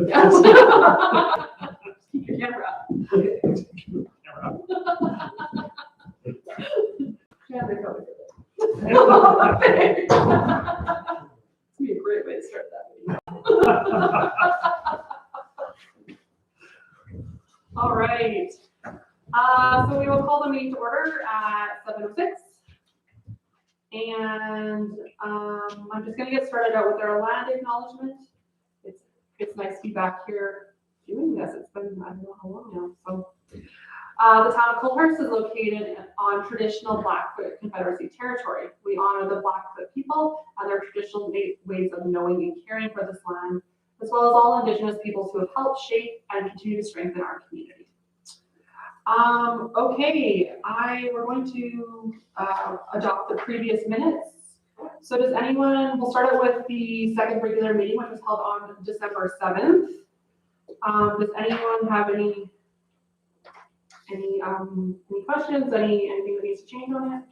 Yeah. Keep your camera up. Yeah, they probably did it. It's gonna be a great way to start that video. All right. So we will call the meeting to order at 7:06. And I'm just going to get started out with our land acknowledgement. It's nice to be back here doing this. It's been, I don't know how long now. So the town of Colhurst is located on traditional Blackfoot Confederacy territory. We honor the Blackfoot people and their traditional ways of knowing and caring for this land, as well as all Indigenous peoples who have helped shape and continue to strengthen our community. Okay, we're going to adopt the previous minutes. So does anyone, we'll start out with the second regular meeting, which was held on December 7th. Does anyone have any questions, anything that needs to change on it?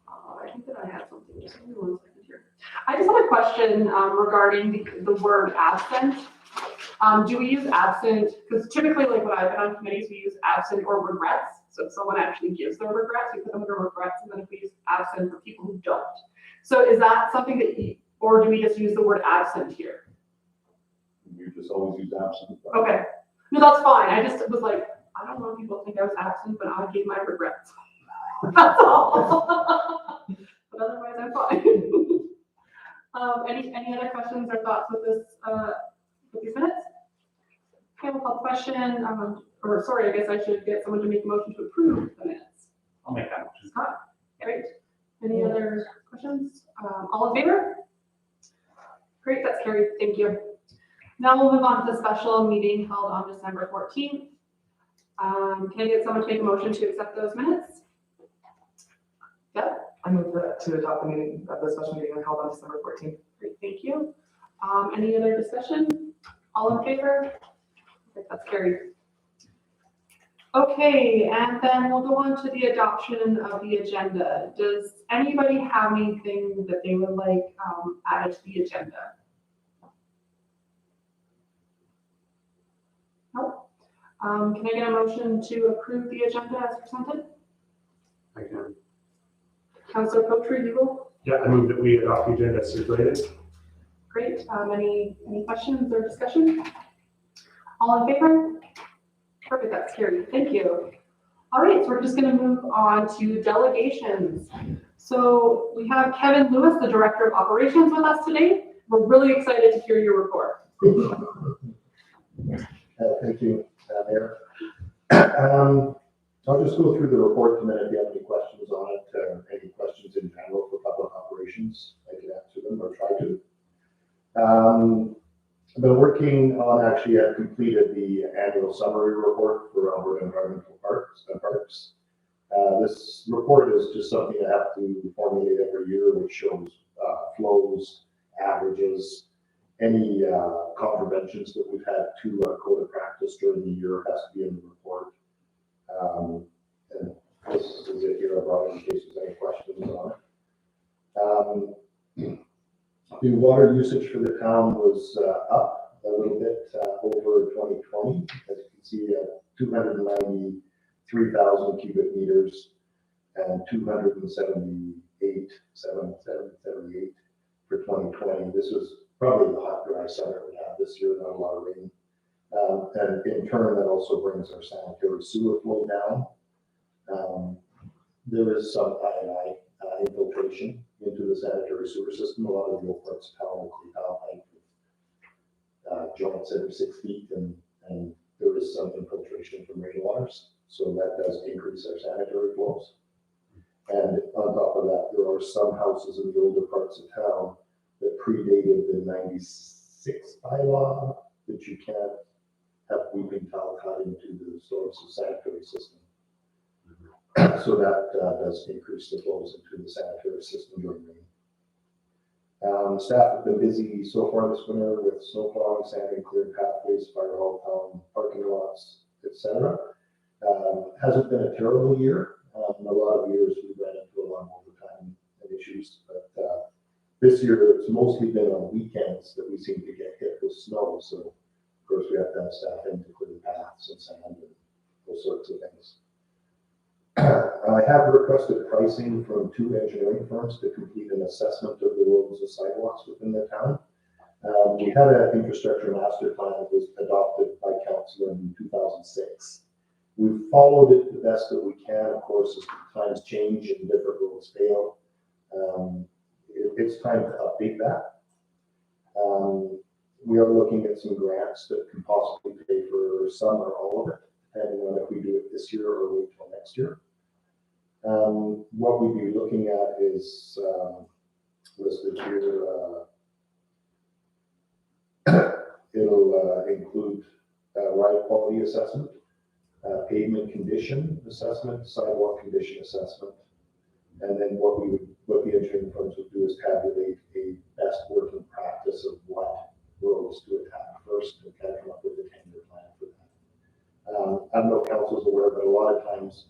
I think that I have something, just give me 1 second here. I just have a question regarding the word absent. Do we use absent? Because typically, like when I've been on committees, we use absent or regrets. So if someone actually gives their regrets, we put them under regrets, and then if we use absent for people who don't. So is that something that or do we just use the word absent here? You just always use absent. Okay. No, that's fine. I just was like, I don't want people to think I was absent, but I gave my regrets. That's all. But otherwise, I'm fine. Any other questions or thoughts with this with these minutes? Okay, we'll call the question. I guess I should get someone to make a motion to approve the minutes. I'll make that motion. Scott, great. Any other questions? All in favor? Great, that's carried. Thank you. Now we'll move on to the special meeting held on December 14th. Can I get someone to make a motion to accept those minutes? Yeah. I move to adopt the meeting of the special meeting held on December 14th. Great, thank you. Any other discussion? All in favor? Okay, that's carried. Okay, and then we'll go on to the adoption of the agenda. Does anybody have anything that they would like added to the agenda? Nope. Can I get a motion to approve the agenda as presented? I can. Councillor Coulter, you will? Yeah, I move that we adopt the agenda as circulated. Great. Any questions or discussion? All in favor? Perfect, that's carried. Thank you. All right, so we're just going to move on to delegations. So we have Kevin Lewis, the Director of Operations, with us today. We're really excited to hear your report. Thank you, Mayor. I'll just go through the report and then if you have any questions on it, any questions in general for public operations, I can answer them or try to. I've been working on, actually I've completed the annual summary report for Alberta Environmental Parks. This report is just something I have to formulate every year, which shows flows, averages, any contraventions that we've had to code of practice during the year has to be in the report. And this is it here. I brought in case there's any questions on it. The water usage for the town was up a little bit over 2020. As you can see, 293,000 cubic meters and 278 for 2020. This was probably the hot, dry summer we had this year, not a lot of rain. And in turn, that also brings our sanitary sewer flow down. There is some I&I infiltration into the sanitary sewer system. A lot of the old parts of town will tile pipe with joints that are 6 feet, and there is some infiltration from rainwaters. So that does increase our sanitary flows. And on top of that, there are some houses in the older parts of town that predated the 96 bylaw that you can't have weeping tile cut into the source of sanitary system. So that does increase the flows into the sanitary system during rain. Staff have been busy so far this winter with snow plowing, sanding, clearing pathways, fire hall town, parking lots, etc. Hasn't been a terrible year. A lot of years we ran into a lot of overtime and issues, but This year, it's mostly been on weekends that we seem to get hit with snow, so of course we have to have staff in to clear the paths and sand and those sorts of things. I have requested pricing from 2 engineering firms to complete an assessment of the roads and sidewalks within the town. We had an infrastructure master plan that was adopted by council in 2006. We've followed it the best that we can, of course, as times change and different roads fail. It's time to update that. We are looking at some grants that can possibly pay for some or all of it, depending on if we do it this year or wait till next year. What we'd be looking at is listed here. It'll include ride quality assessment, pavement condition assessment, sidewalk condition assessment, and then what the engineering firms would do is tabulate a best working practice of what roads to attack first and kind of come up with a 10-year plan for that. I don't know if council's aware, but a lot of times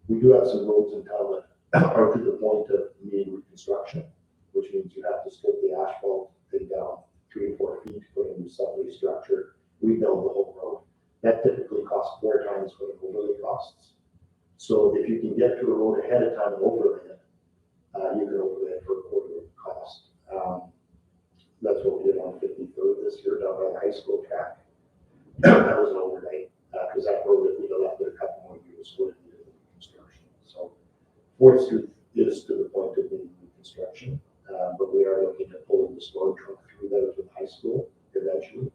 we do have some roads in town that are to the point of needing reconstruction, which means you have to strip the asphalt, dig down 3 or 4 feet, put in subway structure, rebuild the whole road. That typically costs 4 times what it overlay costs. So if you can get to a road ahead of time and overlay it, you can overlay it for a quarter of the cost. That's what we did on 53rd this year down by the high school track. That was an overlay because that road, if we'd have left it a couple more years, would have needed reconstruction. So 4th Street is to the point of needing reconstruction, but we are looking at pulling the storm truck through there to the high school eventually.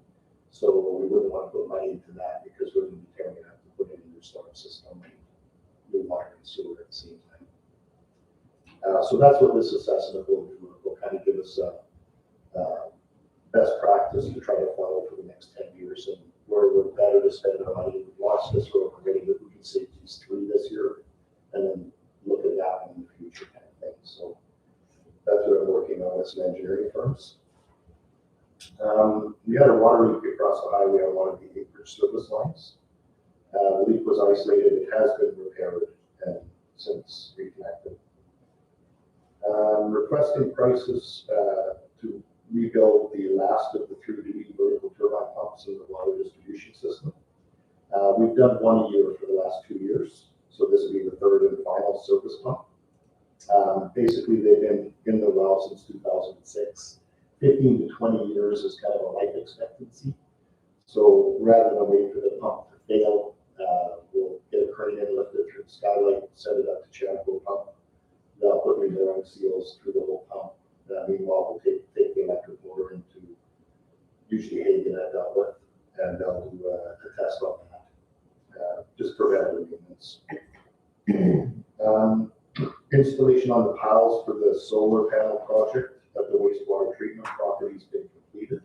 So we wouldn't want to put money into that because we're going to be tearing it up to put in a new storm system and new water and sewer at the same time. So that's what this assessment will do. It will kind of give us a best practice to try to follow for the next 10 years and where we're better to spend our money. We've lost this road already, but we can save these 3 this year and then look at that one in the future kind of thing. So that's what I'm working on with some engineering firms. We had a water leak across the highway on one of the acreage service lines. The leak was isolated. It has been repaired and since reconnected. Requesting prices to rebuild the last of the 3D vertical turbine pumps in the water distribution system. We've done 1 a year for the last 2 years, so this will be the 3rd and final service pump. Basically, they've been in the well since 2006. 15 to 20 years is kind of a life expectancy. So rather than wait for the pump to fail, we'll get a crane and lift it through the skylight, set it up to Champo pump. They'll put rebearing seals through the whole pump. Meanwhile, we'll take the electric motor into usually Hagen at Dublin, and they'll do a test on that. Just preventative maintenance. Installation on the piles for the solar panel project at the wastewater treatment property has been completed.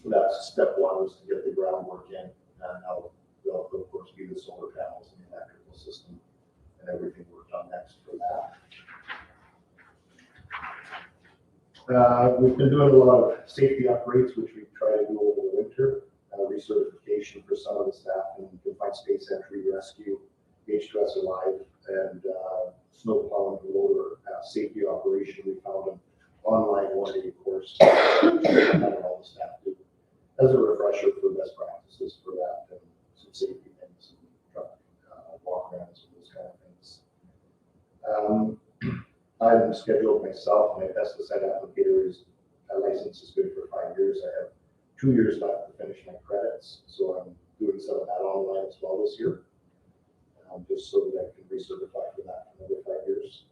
That's step 1, was to get the groundwork in, and now they'll of course be the solar panels and the electrical system and everything worked on next for that. We've been doing a lot of safety upgrades, which we try to do over the winter. Recertification for some of the staff in confined space entry, rescue, H2S Alive, and snow plowing and loader safety operation. We found an online 1-day course that all the staff do as a refresher for best practices for that and some safety things and truck walk arounds and those kind of things. I'm scheduled myself. My pesticide applicator license is good for 5 years. I have 2 years left to finish my credits, so I'm doing some of that online as well this year. Just so that I can recertify for that for another 5 years.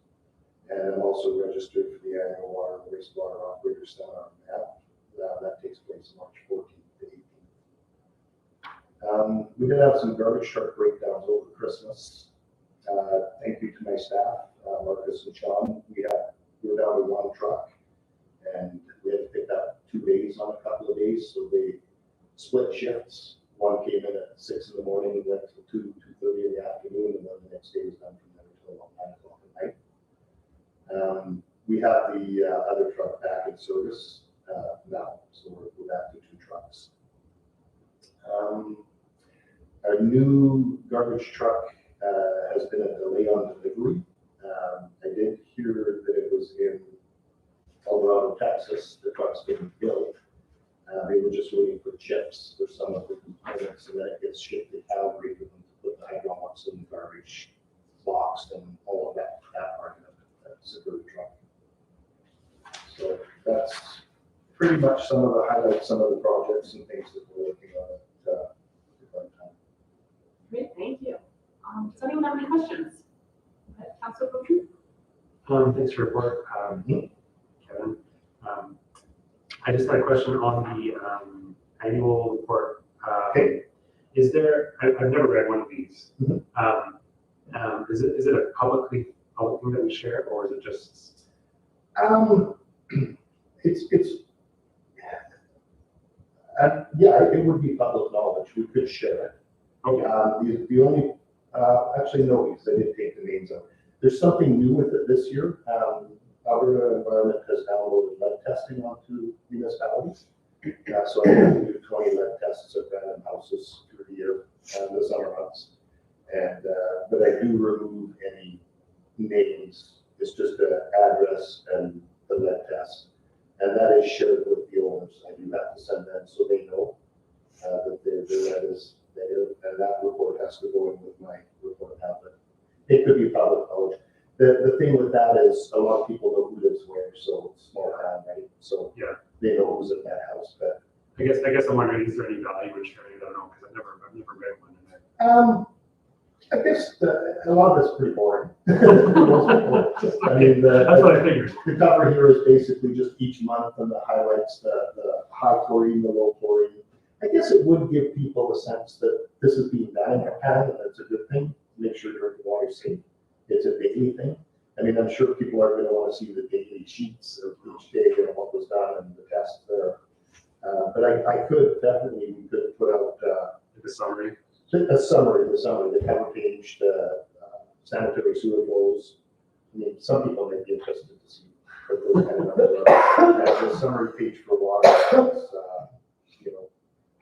And I'm also registered for the annual water and wastewater operator seminar. That takes place March 14th to 18th. We did have some garbage truck breakdowns over Christmas. Thank you to my staff, Marcus and Sean. We were down to 1 truck, and we had to pick up 2 days on a couple of days, so they split shifts. One came in at 6 in the morning and went till 2:30 in the afternoon, and then the next day was done from there until 9 o'clock at night. We have the other truck back in service now, so we're back to 2 trucks. Our new garbage truck has been a delay on delivery. I did hear that it was in El Dorado, Texas. The truck's been built. They were just waiting for chips for some of the components, so that it gets shipped to Calgary for them to put the hydraulics in the garbage box and all of that part of it. That's a good truck. So that's pretty much some of the highlights, some of the projects and things that we're working on at the current time. Great, thank you. Does anyone have any questions? Councilor Boucher? Thanks for your report, Kevin. I just had a question on the annual report. Okay. Is there, I've never read one of these. Mhm. Is it a public thing that we share, or is it just? Yeah, it would be public knowledge. We could share it. Okay. The only, actually no, because I did take the names out. There's something new with it this year. Alberta Environment has downloaded lead testing onto municipalities. So I have to do 20 lead tests at random houses through the year, the summer months. And, but I do remove any names. It's just an address and the lead test. And that is shared with the owners. I do have to send them so they know that their lead is negative, and that report has to go in with my report tablet. It could be public knowledge. The thing with that is a lot of people know who lives where, so it's small town, right? So Yeah. they know who's in that house. But I guess I'm wondering, is there any value in sharing? I don't know, because I've never read one. I guess a lot of it's pretty boring. I mean, That's what I figured. the cover here is basically just each month and the highlights, the high chlorine, the low chlorine. I guess it would give people a sense that this is being done in our town, and it's a good thing. Make sure drinking water is safe. It's a daily thing. I mean, I'm sure people are going to want to see the daily sheets of each day and what was done and the tests there. But I could definitely, we could put out Like a summary. a summary, the cover page, the sanitary sewer flows. I mean, some people may be interested to see what those kind of numbers are. There's a summary page for water, you know,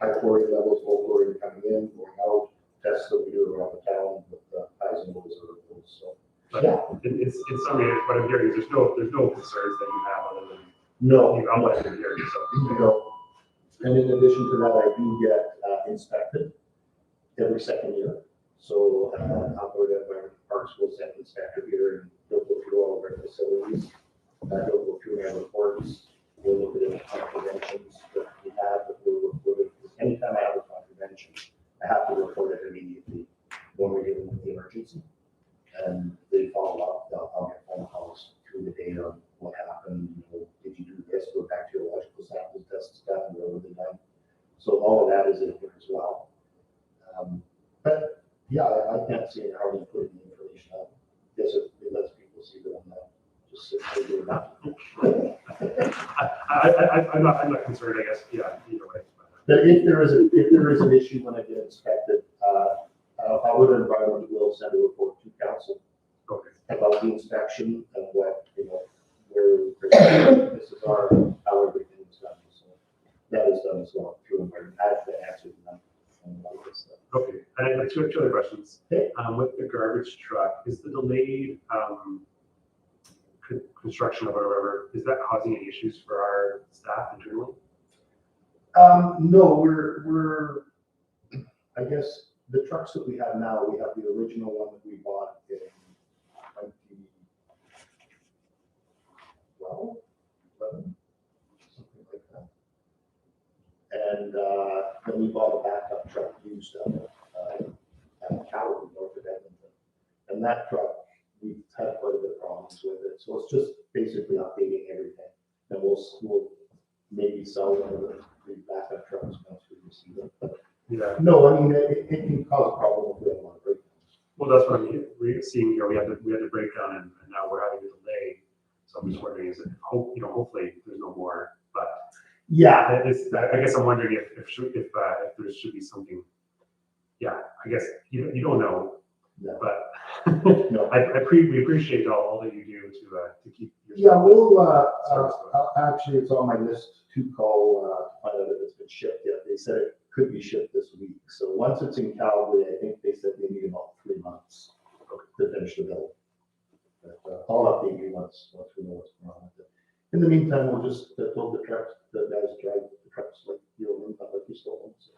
high chlorine levels, low chlorine coming in, going out, tests that we do around the town with the highs and lows of the flows. So, But yeah. in summary, what I'm hearing is there's no concerns that you have other than No, I'm like you're hearing. So no. And in addition to that, I do get inspected every second year. So Alberta Environment Parks will send an inspector here and he'll go through all of our facilities. He'll go through our reports. We'll look at any contraventions that we have that we're reported. Anytime I have a contravention, I have to report it immediately when we're dealing with the emergency. And they follow up. I'll get phone calls through the day on what happened. You know, did you do this? Go bacteriological samples, tests done, where were they done? So all of that is in here as well. But yeah, I can't see how you put the information out. Yes, it lets people see that I'm not just sitting there doing that. I'm not concerned, I guess. Yeah, either way. But if there is an issue when I get inspected, Alberta Environment will send a report to council Okay. about the inspection and what, you know, where this is our, how everything is done. So that is done as well through environment. I have to answer them and all this stuff. Okay. And I have two other questions. Okay. With the garbage truck, is the delayed construction of it or whatever, is that causing any issues for our staff internally? No, we're, I guess, the trucks that we have now, we have the original one that we bought in 2012, 11, something like that. And then we bought a backup truck used at Calgary, north of Edmonton. And that truck, we've had quite a bit of problems with it. So it's just basically updating everything. And we'll maybe sell one of the backup trucks once we receive them. But Yeah. no, I mean, it can cause a problem if we have a lot of breakdowns. Well, that's what we're seeing here. We had the breakdown and now we're having a delay. So I'm just wondering, is it hopefully there's no more, but Yeah, I guess I'm wondering if there should be something. Yeah, I guess you don't know, No. but No. we appreciate all that you do to keep. Yeah, we'll, service going. actually, it's on my list to call, to find out if it's been shipped yet. They said it could be shipped this week. So once it's in Calgary, I think they said they need about 3 months to finish the build. But, I'll update you once we know what's going on with it. In the meantime, we'll just told the guys drive the trucks like you know, not like you stole them. So.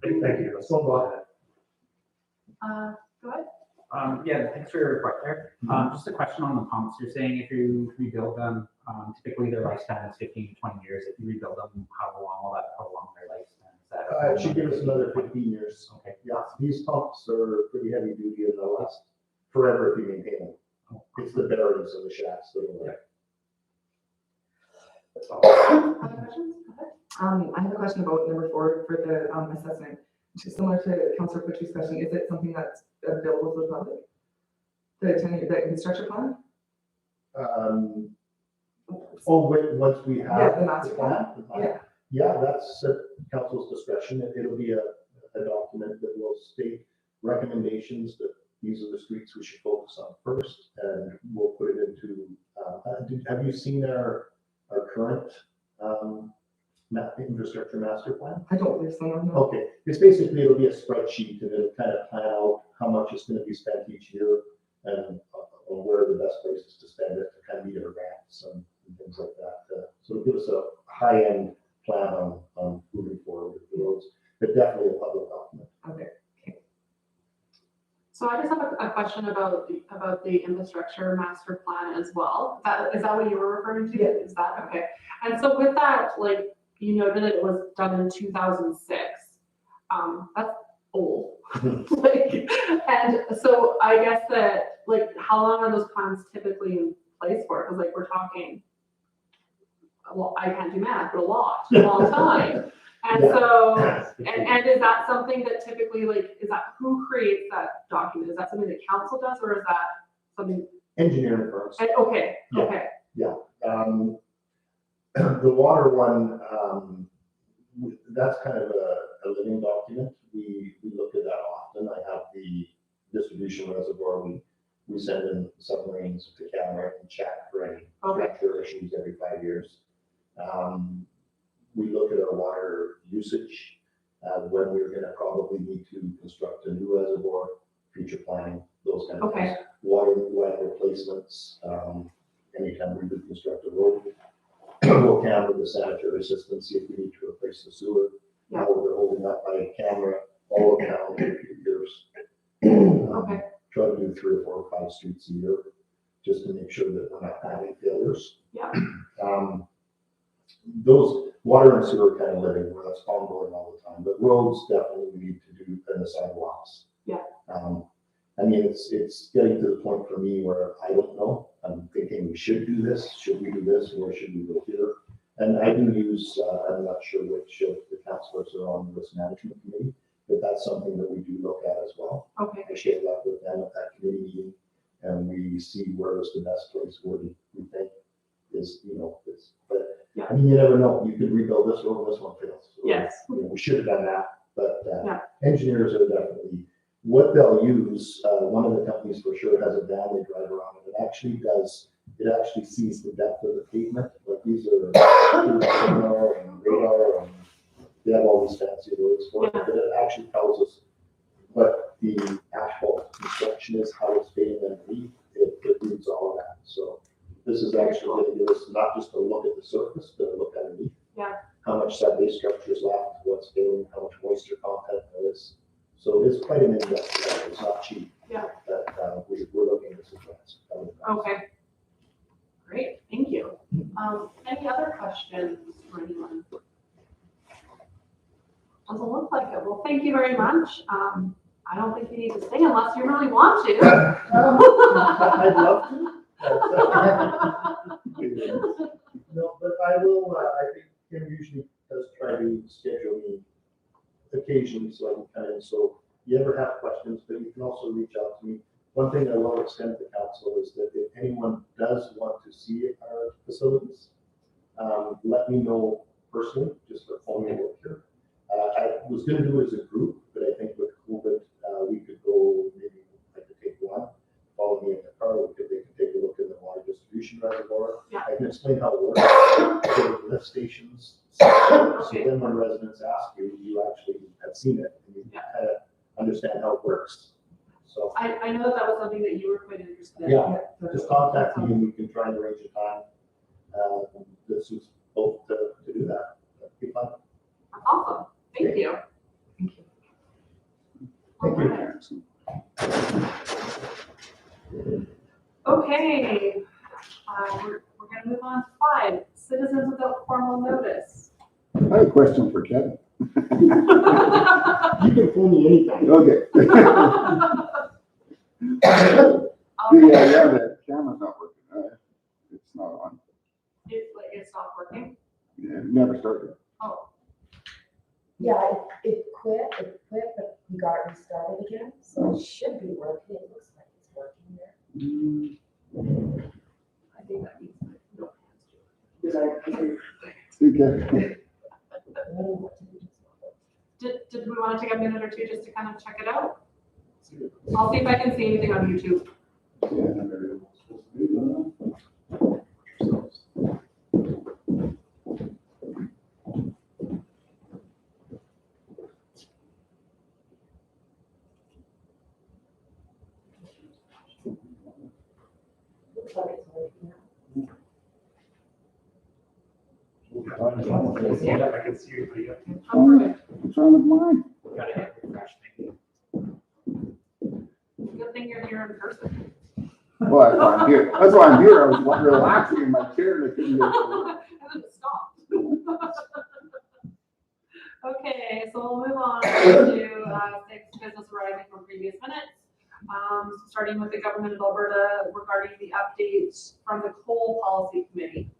Thank you. So go ahead. Go ahead. Yeah, thanks for your report there. Just a question on the pumps. You're saying if you rebuild them, typically their lifespan is 15 to 20 years. If you rebuild them, how long will that prolong their lifespan? Is that It should give us another 15 years. Okay. Yeah, these pumps are pretty heavy duty and they'll last forever if you maintain them. It's the bearings of the shafts that are like. Other questions? Go ahead. I have a question about number 4 for the assessment. Just similar to Councillor Putchie's question, is it something that's available to the public? The infrastructure plan? Once we Yeah, have the master plan. Yeah. Yeah, that's at council's discretion. It'll be a document that will state recommendations that these are the streets we should focus on first, and we'll put it into, have you seen our current infrastructure master plan? I don't believe so, no. Okay, it's basically, it'll be a spreadsheet and it'll kind of plan out how much is going to be spent each year and where are the best places to spend it to kind of meet our grants and things like that. So it'll give us a high-end plan on moving forward with the roads, but definitely a public document. Okay. So I just have a question about the infrastructure master plan as well. Is that what you were referring to? Yeah. Is that okay? And so with that, like, you noted it was done in 2006. That's old. Like, and so I guess that, like, how long are those plans typically in place for? Because like we're talking, well, I can't do math, but a long time. And Yeah. so, and is that something that typically, like, is that who creates that document? Is that something that council does, or is that something? Engineering firms. Okay, Yeah. okay, The water one, that's kind of a living document. We look at that often. I have the distribution reservoir. We send in submarines to Canada and check for any structure issues every 5 years. We look at our water usage, when we're going to probably need to construct a new reservoir, future planning, those kind of things. Water replacements, anytime we would construct a road, we'll camera the sanitary system, see if we need to replace the sewer. Now we're holding up by a camera all around for a few years. Try to do 3 or 4 or 5 streets a year, just to make sure that we're not having failures. Yeah. Those water and sewer kind of living where that's ongoing all the time, but roads definitely we need to do and the sidewalks. Yeah. I mean, it's getting to the point for me where I don't know. I'm thinking we should do this. Should we do this? Or should we go here? And I do use, I'm not sure which of the councilors are on the risk management committee, but that's something that we do look at as well. okay, I share that with them at that committee meeting, and we see where is the best place where we think is, you know, is. But Yeah. I mean, you never know. You could rebuild this road, this one fails. So, yes, you know, we should have done that, but Yeah. engineers are definitely what they'll use. One of the companies for sure has a van they drive around, and it actually sees the depth of the pavement. Like these are sonar and radar, and they have all these fancy words for it, but it actually tells us what the asphalt construction is, how it's fading underneath. It reads all of that. So this is actually going to give us not just a look at the surface, but a look underneath. Yeah. How much sub-base structure is left, what's failing, how much moisture content there is. So it's quite an in-depth study. It's not cheap. Yeah. But we're looking at this advanced. okay. Great, thank you. Any other questions for anyone? Doesn't look like it. Well, thank you very much. I don't think you need to stay unless you really want to. I'd love to. No, but I will, I think Kim usually does try to schedule me occasionally, so I can come in. So you ever have questions, but you can also reach out to me. One thing I will extend to council is that if anyone does want to see our facilities, let me know personally, just for phone me work here. I was going to do it as a group, but I think with COVID, we could go, maybe I could take one, follow me in the car, they can take a look in the water distribution reservoir. Yeah. I can explain how it works. Go to lift stations. So then when residents ask you, you actually have seen it, and you kind of understand how it works. So I know that was something that you were quite interested in. Yeah. just contact me and we can try and arrange a time. That suits both to do that. That'd be fun. That's awesome. Thank you. Thank you. Thank you. Alright. Okay, we're gonna move on to 5, citizens without formal notice. I have a question for Kevin. You can fool me anytime. Okay. Yeah, the camera's not working. It's not on. It's not working. Yeah, it never started. Oh, Yeah, it quit, but we got it restarted again, so it should be working. It looks like it's working there. I think that means no Okay. Did we want to take a minute or two just to kind of check it out? I'll see if I can see anything on YouTube. Looks like it's working now. Yeah, I can see you, but yeah. Oh, perfect. What's wrong with mine? Gotta hit refresh, maybe. Good thing you're here in person. Well, that's why I'm here. That's why I'm here. I was relaxing in my chair and I couldn't get it. And then it stopped. Okay, so we'll move on to 6 business arising from previous minutes. Starting with the Government of Alberta regarding the updates from the Coal Policy Committee.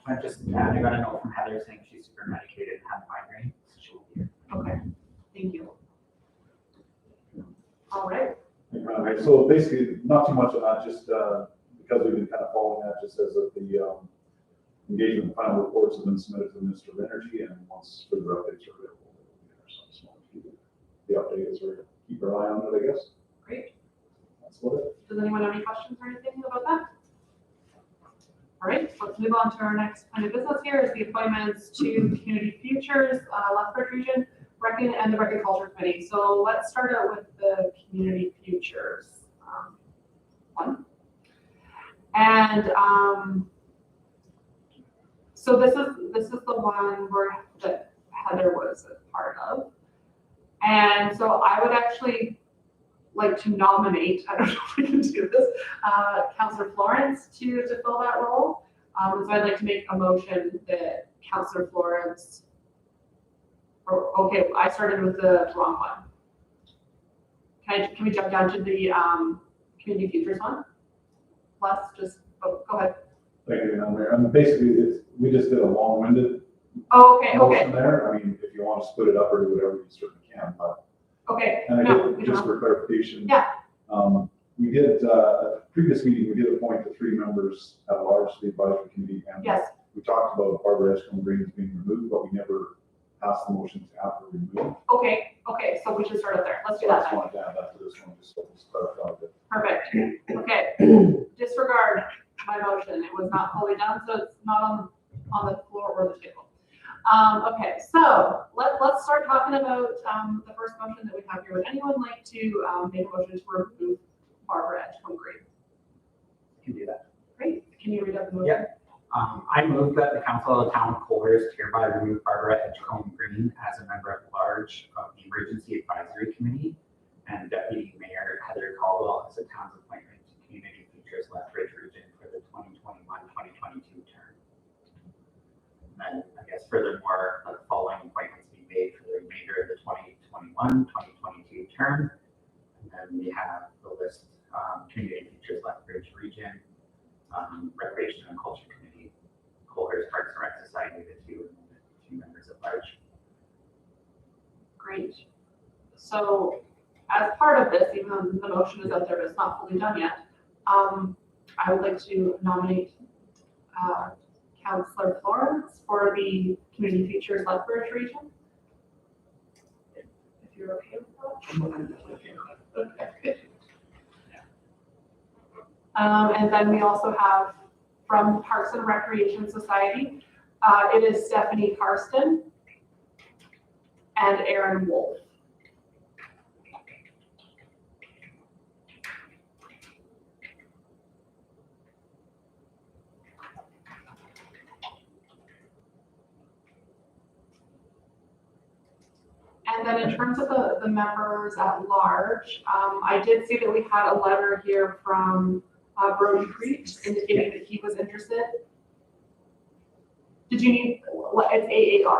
I just, I got a note from Heather saying she's super medicated and had migraine, so she will be here. Okay, thank you. All right. Right, so basically, not too much on that, just because we've been kind of following that, just says that the engagement final reports have been submitted to the Minister of Energy, and once further updates are available, so the update is we're keep our eye on it, I guess. Great. That's what it. Does anyone have any questions or anything about that? All right, let's move on to our next kind of business here is the appointments to Community Futures, Lethbridge Region, and the Record Culture Committee. So let's start out with the Community Futures one. And so this is the one that Heather was a part of. And so I would actually like to nominate, I don't know if we can do this, Councillor Florence to fill that role. So I'd like to make a motion that Councillor Florence, okay, I started with the wrong one. Can we jump down to the Community Futures one? Plus, just, go ahead. Thank you, Madam Mayor. Basically, we just did a long-winded Oh, okay, motion there. I mean, if you want to split it up or do whatever, you certainly can, but. okay. And I No, did, just for clarification. Yeah. We did, at the previous meeting, we did appoint the 3 members at large to the advisory committee. And yes. we talked about Barbara Edgecombe Green being removed, but we never passed the motion to have her removed. Okay, so we should start up there. Let's do So I that just then. wanted to add that to this one, just so it's clarified that. Perfect. Okay. Disregard my motion. It was not fully done, so it's not on the floor or the table. Okay, so let's start talking about the first motion that we have here. Would anyone like to make a motion to remove Barbara Edgecombe Green? You can do that. Great. Can you read out the motion? Yeah. I move that the Council of the Town of Coalhurst hereby remove Barbara Edgecombe Green as a member at large of the Emergency Advisory Committee and Deputy Mayor Heather Caldwell as the town's appointment to Community Futures Lethbridge Region for the 2021-2022 term. And I guess furthermore, the following appointments be made for the remainder of the 2021-2022 term. And then we have the list, Community Futures Lethbridge Region, Recreation and Culture Committee, Coalhurst Parks and Rec Society, the 2 members at large. Great. So as part of this, even though the motion is out there, but it's not fully done yet, I would like to nominate Councillor Florence for the Community Futures Lethbridge Region. If you're okay with that. Okay. And then we also have from Parks and Recreation Society, it is Stephanie Karsten and Aaron Wolf. And then in terms of the members at large, I did see that we had a letter here from Brody Creek indicating that he was interested. Did you need, it's AAR,